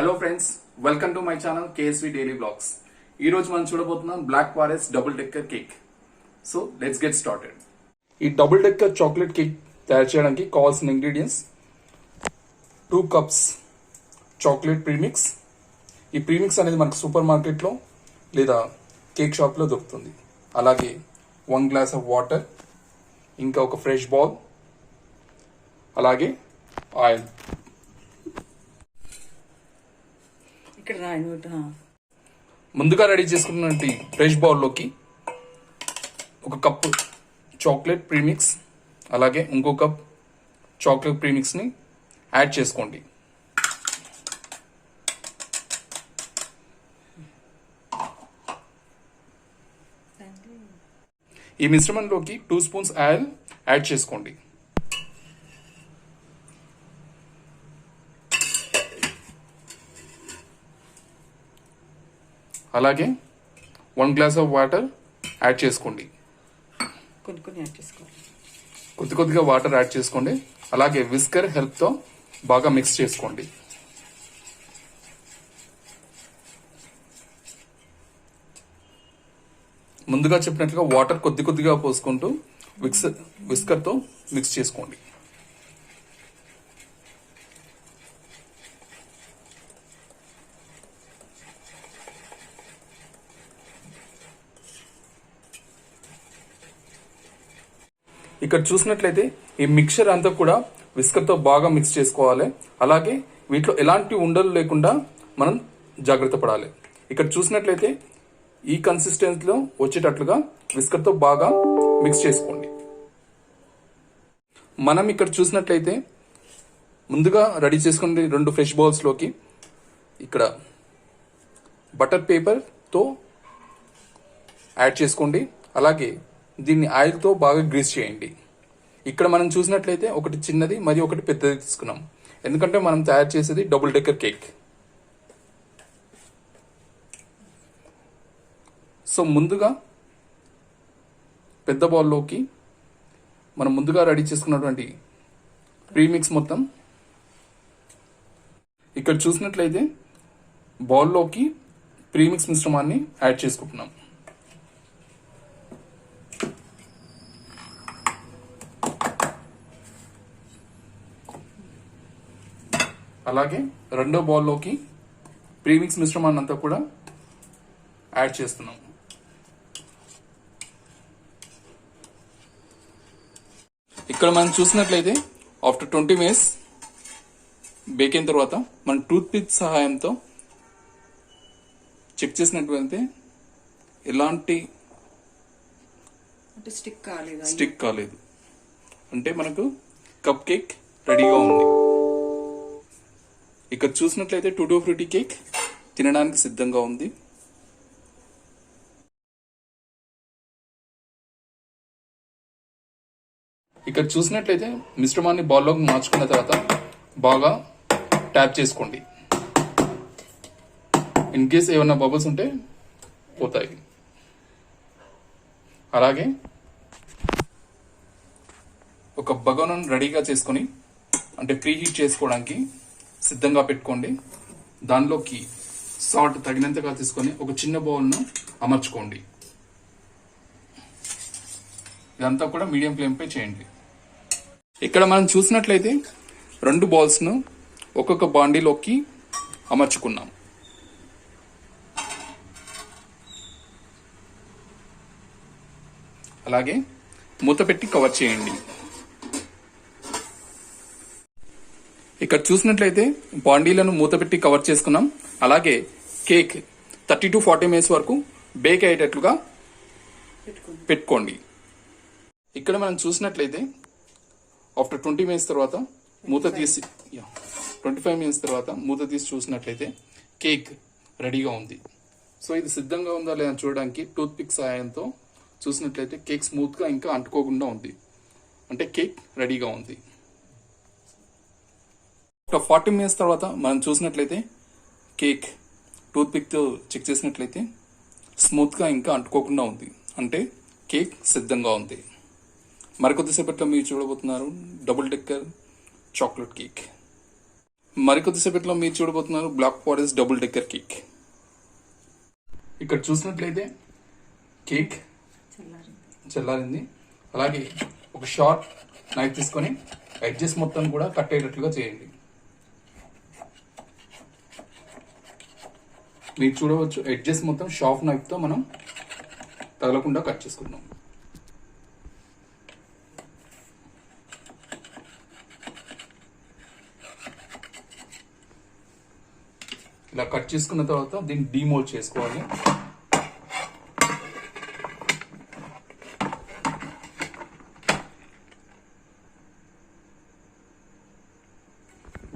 Hello friends, welcome to my channel KSV daily blogs. ఈ రోజు మనం చూడబోతున్నాం black forest double decker cake. So let's get started. ఈ double decker chocolate cake తయారు చేయడానికి కావాల్సిన ఇంగ్రీడియంట్స్ 2 cups చాక్లెట్ ప్రీమిక్స్. ఈ ప్రీమిక్స్ అనేది మనకు సూపర్ మార్కెట్లో లేదా కేక్ షాప్లో దొరుకుతుంది. అలాగే 1 glass ఆఫ్ వాటర్, ఇంకా ఒక ఫ్రెష్ బాల్, అలాగే ఆయిల్. ముందుగా రెడీ చేసుకున్నటువంటి ఫ్రెష్ బౌల్లోకి 1 cup చాక్లెట్ ప్రీమిక్స్, అలాగే ఇంకో కప్ చాక్లెట్ ప్రీమిక్స్ని యాడ్ చేసుకోండి. ఈ మిశ్రమంలోకి 2 spoons ఆయిల్ యాడ్ చేసుకోండి. అలాగే 1 glass ఆఫ్ వాటర్ యాడ్ చేసుకోండి. కొద్దిగా వాటర్ యాడ్ చేసుకోండి. అలాగే విస్కర్ హెల్ప్తో బాగా మిక్స్ చేసుకోండి. ముందుగా చెప్పినట్లుగా వాటర్ కొద్దిగా పోసుకుంటూ విస్కర్తో మిక్స్ చేసుకోండి. ఇక్కడ చూసినట్లయితే ఈ మిక్చర్ అంతా కూడా విస్కర్తో బాగా మిక్స్ చేసుకోవాలి. అలాగే వీటిలో ఎలాంటి ఉండలు లేకుండా మనం జాగ్రత్త పడాలి. ఇక్కడ చూసినట్లయితే ఈ కన్సిస్టెన్సీలో వచ్చేటట్లుగా విస్కర్తో బాగా మిక్స్ చేసుకోండి. మనం ఇక్కడ చూసినట్లయితే ముందుగా రెడీ చేసుకునే 2 ఫ్రెష్ బౌల్స్లోకి ఇక్కడ బటర్ పేపర్తో యాడ్ చేసుకోండి. అలాగే దీన్ని ఆయిల్తో బాగా గ్రీస్ చేయండి. ఇక్కడ మనం చూసినట్లయితే ఒకటి చిన్నది మరియు ఒకటి పెద్దది తీసుకున్నాం, ఎందుకంటే మనం తయారు చేసేది డబుల్ డెక్కర్ కేక్. సో ముందుగా పెద్ద బౌల్లోకి మనం ముందుగా రెడీ చేసుకున్నటువంటి ప్రీమిక్స్ మొత్తం ఇక్కడ చూసినట్లయితే బౌల్లోకి ప్రీమిక్స్ మిశ్రమాన్ని యాడ్ చేసుకుంటున్నాం. అలాగే రెండో బౌల్లోకి ప్రీమిక్స్ మిశ్రమాన్ని అంతా కూడా యాడ్ చేస్తున్నాం. ఇక్కడ మనం చూసినట్లయితే ఆఫ్టర్ 20 minutes బేక్ అయిన తర్వాత మనం టూత్ పిక్ సహాయంతో చెక్ చేసినట్లయితే ఎలాంటి స్టిక్ కాలేదు, అంటే మనకు కప్ కేక్ రెడీగా ఉంది. ఇక్కడ చూసినట్లయితే టూటో ఫ్రూటీ కేక్ తినడానికి సిద్ధంగా ఉంది. ఇక్కడ చూసినట్లయితే మిశ్రమాన్ని బౌల్లోకి మార్చుకున్న తర్వాత బాగా ట్యాప్ చేసుకోండి. ఇన్ కేస్ ఏమన్నా బబుల్స్ ఉంటే పోతాయి. అలాగే ఒక బగోనను రెడీగా చేసుకొని, అంటే ప్రీ హీట్ చేసుకోవడానికి సిద్ధంగా పెట్టుకోండి. దానిలోకి సాల్ట్ తగినంతగా తీసుకొని ఒక చిన్న బౌల్ను అమర్చుకోండి. ఇదంతా కూడా మీడియం ఫ్లేమ్పై చేయండి. ఇక్కడ మనం చూసినట్లయితే 2 బౌల్స్ను ఒక్కొక్క బాండీలోకి అమర్చుకున్నాం. అలాగే మూత పెట్టి కవర్ చేయండి. ఇక్కడ చూసినట్లయితే బాండీలను మూతపెట్టి కవర్ చేసుకున్నాం. అలాగే కేక్ 30 to 40 minutes వరకు బేక్ అయ్యేటట్లుగా పెట్టుకోండి. ఇక్కడ మనం చూసినట్లయితే ఆఫ్టర్ 20 minutes తర్వాత మూత తీసి 25 minutes తర్వాత మూత తీసి చూసినట్లయితే కేక్ రెడీగా ఉంది. సో ఇది సిద్ధంగా ఉందా లేదా చూడడానికి టూత్ పిక్ సహాయంతో చూసినట్లయితే కేక్ స్మూత్గా ఇంకా అంటుకోకుండా ఉంది, అంటే కేక్ రెడీగా ఉంది. 40 minutes తర్వాత మనం చూసినట్లయితే కేక్ టూత్ పిక్తో చెక్ చేసినట్లయితే స్మూత్గా ఇంకా అంటుకోకుండా ఉంది, అంటే కేక్ సిద్ధంగా ఉంది. మరికొద్దిసేపట్లో మీరు చూడబోతున్నారు డబుల్ డెక్కర్ చాక్లెట్ కేక్. మరికొద్దిసేపట్లో మీరు చూడబోతున్నారు black forest double decker cake. ఇక్కడ చూసినట్లయితే కేక్ చల్లారింది. అలాగే ఒక షార్ప్ నైఫ్ తీసుకొని ఎడ్జెస్ మొత్తం కూడా కట్ అయ్యేటట్లుగా చేయండి. మీరు చూడవచ్చు ఎడ్జెస్ మొత్తం షార్ప్ నైఫ్ తో మనం తగలకుండా కట్ చేసుకుందాం. ఇలా కట్ చేసుకున్న తర్వాత దీన్ని డీమోల్డ్ చేసుకోవాలి.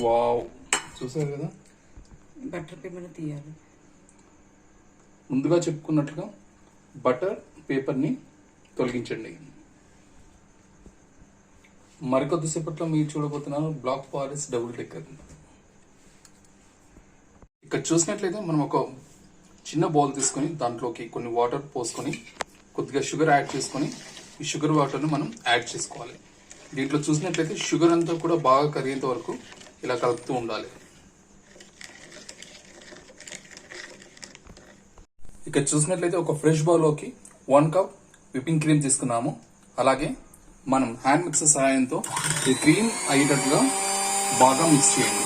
వావ్, చూసారు కదా. బటర్ పేపర్ తీయాలి. ముందుగా చెప్పుకున్నట్లుగా బటర్ పేపర్ని తొలగించండి. మరికొద్దిసేపట్లో మీరు చూడబోతున్నారు బ్లాక్ ఫారెస్ట్ డబుల్ డెక్కర్. ఇక్కడ చూసినట్లయితే మనం ఒక చిన్న బౌల్ తీసుకొని దాంట్లోకి కొన్ని వాటర్ పోసుకొని కొద్దిగా షుగర్ యాడ్ చేసుకొని ఈ షుగర్ వాటర్ను మనం యాడ్ చేసుకోవాలి. దీంట్లో చూసినట్లయితే షుగర్ అంతా కూడా బాగా కరిగేంత వరకు ఇలా కలుపుతూ ఉండాలి. ఇక్కడ చూసినట్లయితే ఒక ఫ్రెష్ బౌల్లోకి 1 కప్ విప్పింగ్ క్రీమ్ తీసుకున్నాము. అలాగే మనం హ్యాండ్ మిక్సర్ సహాయంతో ఈ క్రీమ్ అయ్యేటట్టుగా బాగా మిక్స్ చేయండి.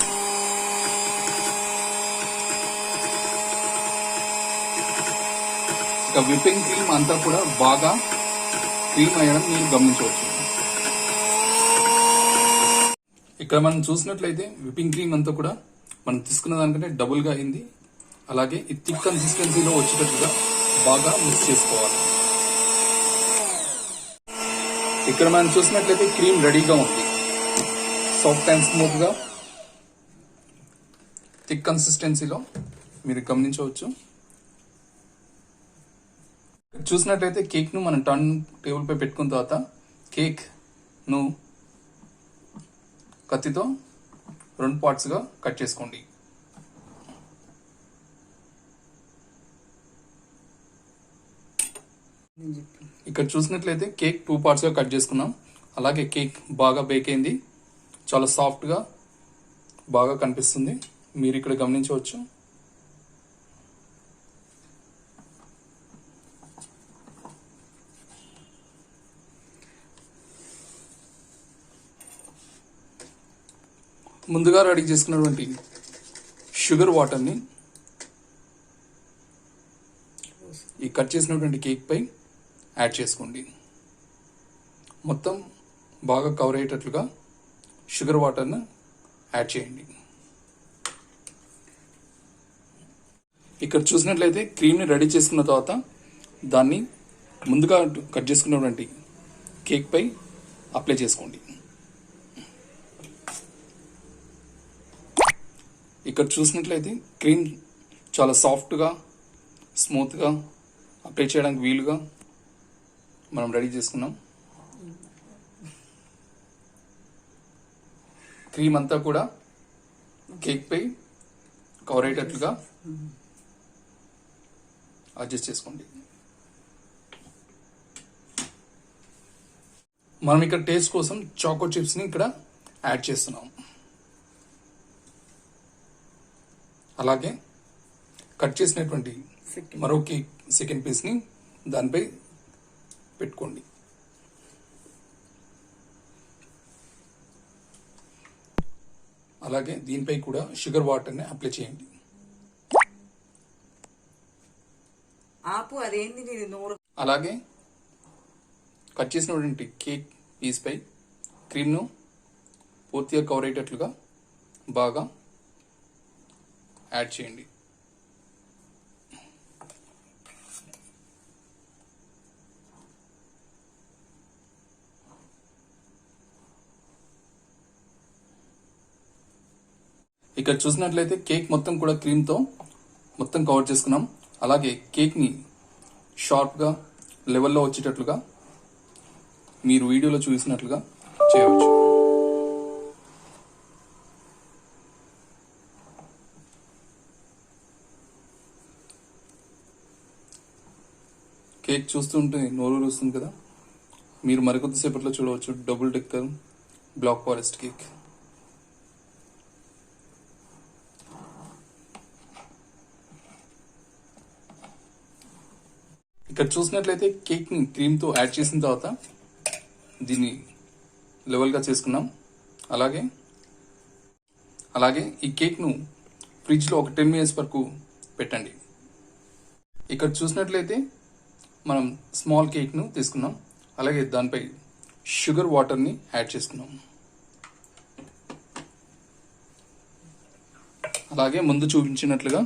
ఇక విప్పింగ్ క్రీమ్ అంతా కూడా బాగా క్రీమ్ అయ్యడం మీరు గమనించవచ్చు. ఇక్కడ మనం చూసినట్లయితే విప్పింగ్ క్రీమ్ అంతా కూడా మనం తీసుకున్న దానికంటే డబుల్ గా అయింది. అలాగే ఈ థిక్ కన్సిస్టెన్సీలో వచ్చేటట్టుగా బాగా మిక్స్ చేసుకోవాలి. ఇక్కడ మనం చూసినట్లయితే క్రీమ్ రెడీగా ఉంది. సాఫ్ట్ అండ్ స్మూత్ గా థిక్ కన్సిస్టెన్సీలో మీరు గమనించవచ్చు. చూసినట్లయితే కేక్ ను మనం టర్న్ టేబుల్ పై పెట్టుకున్న తర్వాత కేక్ ను కత్తితో 2 పార్ట్స్ గా కట్ చేసుకోండి. ఇక్కడ చూసినట్లయితే కేక్ 2 పార్ట్స్ గా కట్ చేసుకున్నాం. అలాగే కేక్ బాగా బేక్ అయింది. చాలా సాఫ్ట్ గా బాగా కనిపిస్తుంది. మీరు ఇక్కడ గమనించవచ్చు. ముందుగా రెడీ చేసుకున్నటువంటి షుగర్ వాటర్ని ఈ కట్ చేసినటువంటి కేక్ పై యాడ్ చేసుకోండి. మొత్తం బాగా కవర్ అయ్యేటట్లుగా షుగర్ వాటర్ని యాడ్ చేయండి. ఇక్కడ చూసినట్లయితే క్రీమ్ని రెడీ చేసుకున్న తర్వాత దాన్ని ముందుగా కట్ చేసుకున్నటువంటి కేక్ పై అప్లై చేసుకోండి. ఇక్కడ చూసినట్లయితే క్రీమ్ చాలా సాఫ్ట్గా స్మూత్గా అప్లై చేయడానికి వీలుగా మనం రెడీ చేసుకున్నాం. క్రీమ్ అంతా కూడా కేక్ పై కవర్ అయ్యేటట్లుగా అడ్జస్ట్ చేసుకోండి. మనం ఇక్కడ టేస్ట్ కోసం చాకో చిప్స్ ని ఇక్కడ యాడ్ చేస్తున్నాం. అలాగే కట్ చేసినటువంటి మరో కేక్ సెకండ్ పీస్ ని దానిపై పెట్టుకోండి. అలాగే దీనిపై కూడా షుగర్ వాటర్ ని అప్లై చేయండి. అలాగే కట్ చేసినటువంటి కేక్ పీస్ పై క్రీమ్ ను పూర్తిగా కవర్ అయ్యేటట్లుగా బాగా యాడ్ చేయండి. ఇక్కడ చూసినట్లయితే కేక్ మొత్తం కూడా క్రీమ్ తో మొత్తం కవర్ చేసుకున్నాం. అలాగే కేక్ ని షార్ప్ గా లెవెల్లో వచ్చేటట్లుగా మీరు వీడియోలో చూసినట్లుగా చేయవచ్చు. కేక్ చూస్తుంటే నోరు ఊరుస్తుంది కదా. మీరు మరికొద్దిసేపట్లో చూడవచ్చు double decker black forest cake. ఇక్కడ చూసినట్లయితే కేక్ని క్రీమ్తో యాడ్ చేసిన తర్వాత దీన్ని లెవెల్గా చేసుకున్నాం. అలాగే ఈ కేక్ను ఫ్రిడ్జ్లో ఒక 10 minutes వరకు పెట్టండి. ఇక్కడ చూసినట్లయితే మనం స్మాల్ కేక్ను తీసుకున్నాం. అలాగే దానిపై షుగర్ వాటర్ని యాడ్ చేసుకున్నాం. అలాగే ముందు చూపించినట్లుగా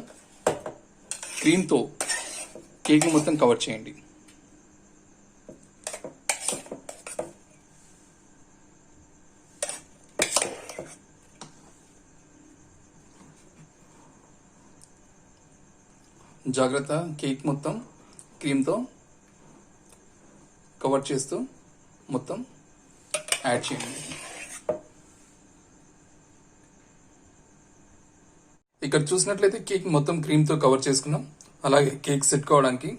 క్రీమ్తో కేక్ను మొత్తం కవర్ చేయండి. జాగ్రత్త, కేక్ మొత్తం క్రీమ్తో కవర్ చేస్తూ మొత్తం యాడ్ చేయండి. ఇక్కడ చూసినట్లయితే కేక్ మొత్తం క్రీమ్తో కవర్ చేసుకున్నాం. అలాగే కేక్ సెట్ కావడానికి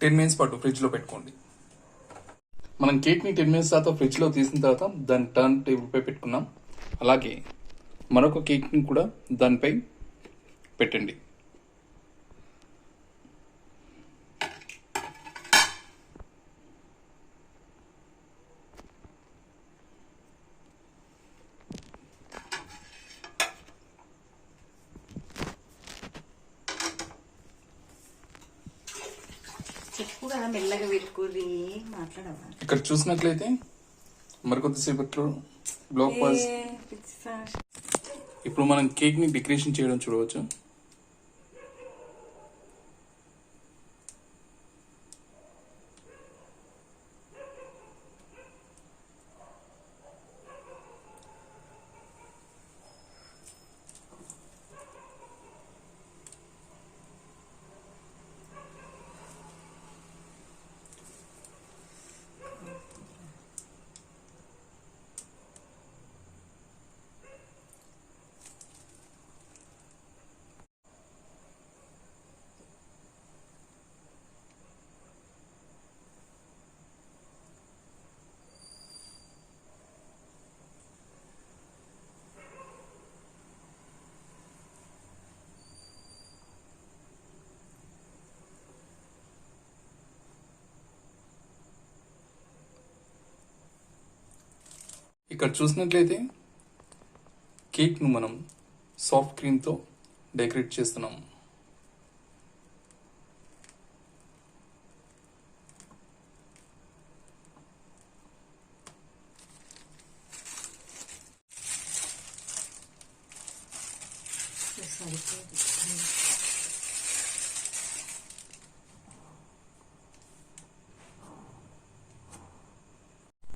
10 minutes పాటు ఫ్రిడ్జ్లో పెట్టుకోండి. మనం కేక్ని 10 minutes తర్వాత ఫ్రిడ్జ్లో తీసిన తర్వాత దాన్ని టర్న్ టేబుల్పై పెట్టుకున్నాం. అలాగే మరొక కేక్ని కూడా దానిపై పెట్టండి. చెప్పు కదా మెల్లగా పెట్టుకోరి మాట్లాడవా. ఇక్కడ చూసినట్లయితే మరికొద్దిసేపట్లో బ్లాక్ పాస్. ఇప్పుడు మనం కేక్ ని డెకరేషన్ చేయడం చూడవచ్చు. ఇక్కడ చూసినట్లయితే కేక్ను మనం సాఫ్ట్ క్రీమ్తో డెకరేట్ చేస్తున్నాం.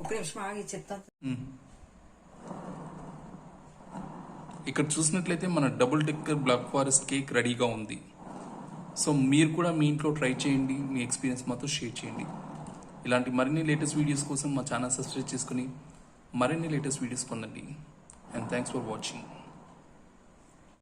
ఒక నిమిషం ఆగి చెప్తా. ఇక్కడ చూసినట్లయితే మన double decker black forest cake రెడీగా ఉంది. సో మీరు కూడా మీ ఇంట్లో ట్రై చేయండి, మీ ఎక్స్పీరియన్స్ మాతో షేర్ చేయండి. ఇలాంటి మరిన్ని లేటెస్ట్ వీడియోస్ కోసం మా ఛానల్ సబ్స్క్రైబ్ చేసుకుని మరిన్ని లేటెస్ట్ వీడియోస్ పొందండి. And thanks for watching.